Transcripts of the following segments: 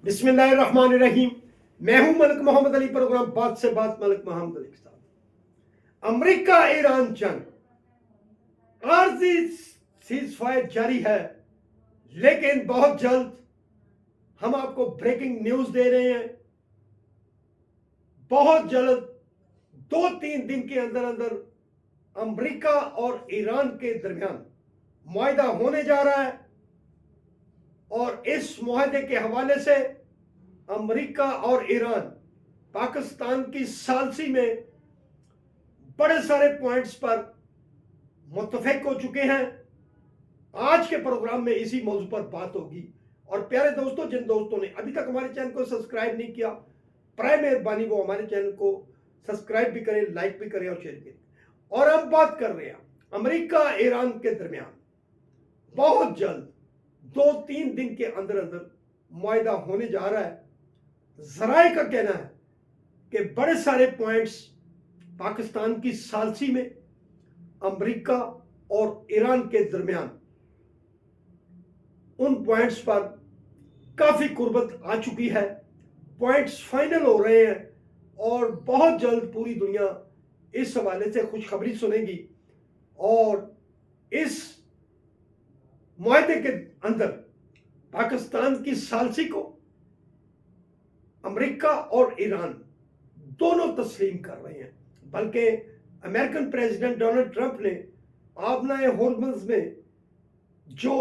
बिस्मिल्लाहिर्रहमानिर्रहीम। मैं हूं मलिक मोहम्मद अली। प्रोग्राम बात से बात मलिक मोहम्मद अली के साथ। अमेरिका ईरान जंग आरजी सीज फायर जारी है, लेकिन बहुत जल्द हम आपको ब्रेकिंग न्यूज दे रहे हैं। बहुत जल्द 2-3 दिन के अंदर अंदर अमेरिका और ईरान के दरमियान मुआहदा होने जा रहा है, और इस मुआहदे के हवाले से अमेरिका और ईरान पाकिस्तान की सालसी में बड़े सारे पॉइंट्स पर मुत्तफिक हो चुके हैं। आज के प्रोग्राम में इसी मौजू पर बात होगी। और प्यारे दोस्तों, जिन दोस्तों ने अभी तक हमारे चैनल को सब्सक्राइब नहीं किया, प्राय मेहरबानी वो हमारे चैनल को सब्सक्राइब भी करें, लाइक भी करें और शेयर करें। और अब बात कर रहे हैं अमेरिका ईरान के दरमियान बहुत जल्द 2-3 दिन के अंदर अंदर मुआहदा होने जा रहा है। जराए का कहना है कि बड़े सारे पॉइंट्स पाकिस्तान की सालसी में अमेरिका और ईरान के दरमियान उन पॉइंट्स पर काफी कुर्बत आ चुकी है। पॉइंट्स फाइनल हो रहे हैं और बहुत जल्द पूरी दुनिया इस हवाले से खुशखबरी सुनेगी। और इस मुआहदे के अंदर पाकिस्तान की सालसी को अमेरिका और ईरान दोनों तस्लीम कर रहे हैं। बल्कि अमेरिकन प्रेसिडेंट डोनाल्ड ट्रंप ने आबनाए हॉर्मुज़ में जो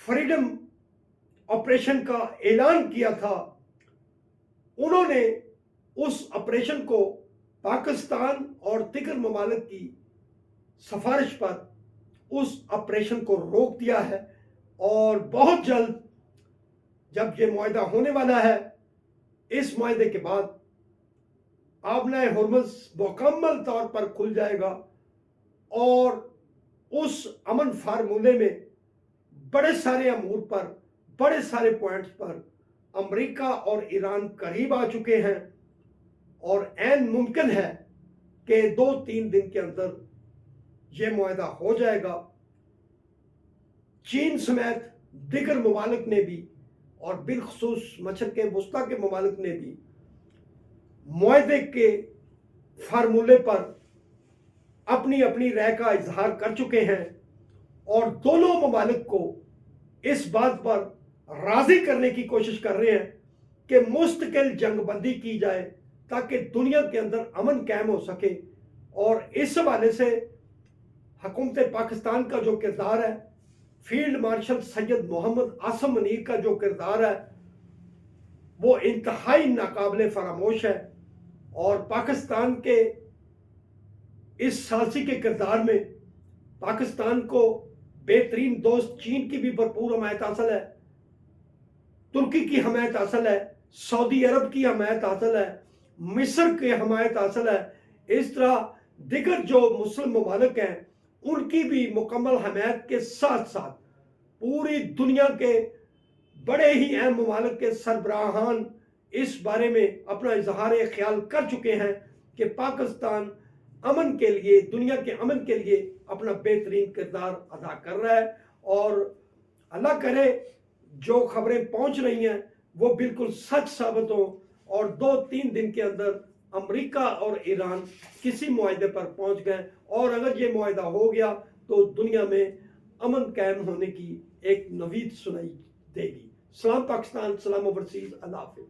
फ्रीडम ऑपरेशन का ऐलान किया था, उन्होंने उस ऑपरेशन को पाकिस्तान और दीगर ममालिक की सिफारिश पर उस ऑपरेशन को रोक दिया है। और बहुत जल्द जब ये मुआहदा होने वाला है, इस मुआहदे के बाद आबनाए हॉर्मुज़ मुकम्मल तौर पर खुल जाएगा और उस अमन फार्मूले में बड़े सारे अमूर पर, बड़े सारे पॉइंट्स पर अमेरिका और ईरान करीब आ चुके हैं। और ऐन मुमकिन है कि 2-3 दिन के अंदर यह मुआहदा हो जाएगा। चीन समेत दीगर ममालिक ने भी, और बिलखसूस मशरिक़ वुस्ता के ममालिक ने भी मुआहदे के फार्मूले पर अपनी अपनी राय का इजहार कर चुके हैं। और दोनों ममालिक को इस बात पर राजी करने की कोशिश कर रहे हैं कि मुस्तकिल जंगबंदी की जाए ताकि दुनिया के अंदर अमन कायम हो सके। और इस हवाले से हुकूमत पाकिस्तान का जो किरदार है, फील्ड मार्शल सैयद मोहम्मद आसम मुनीर का जो किरदार है, वो इंतहाई नाकाबिले फरामोश है। और पाकिस्तान के इस सालसी के किरदार में पाकिस्तान को बेहतरीन दोस्त चीन की भी भरपूर हमायत हासिल है, तुर्की की हमायत हासिल है, सऊदी अरब की हमायत हासिल है, मिस्र की हमायत हासिल है। इस तरह दिगर जो मुस्लिम ममालिक हैं उनकी भी मुकम्मल हमायत के साथ साथ पूरी दुनिया के बड़े ही अहम ममालिक के सरबराहान इस बारे में अपना इजहार ख्याल कर चुके हैं कि पाकिस्तान अमन के लिए, दुनिया के अमन के लिए अपना बेहतरीन किरदार अदा कर रहा है। और अल्लाह करे जो खबरें पहुंच रही हैं वो बिल्कुल सच साबित हों और 2-3 दिन के अंदर अमेरिका और ईरान किसी मुआहदे पर पहुंच गए। और अगर ये मुआहदा हो गया तो दुनिया में अमन कायम होने की एक नवीद सुनाई देगी। सलाम पाकिस्तान, सलाम ओवरसीज, अल्लाह हाफिज़।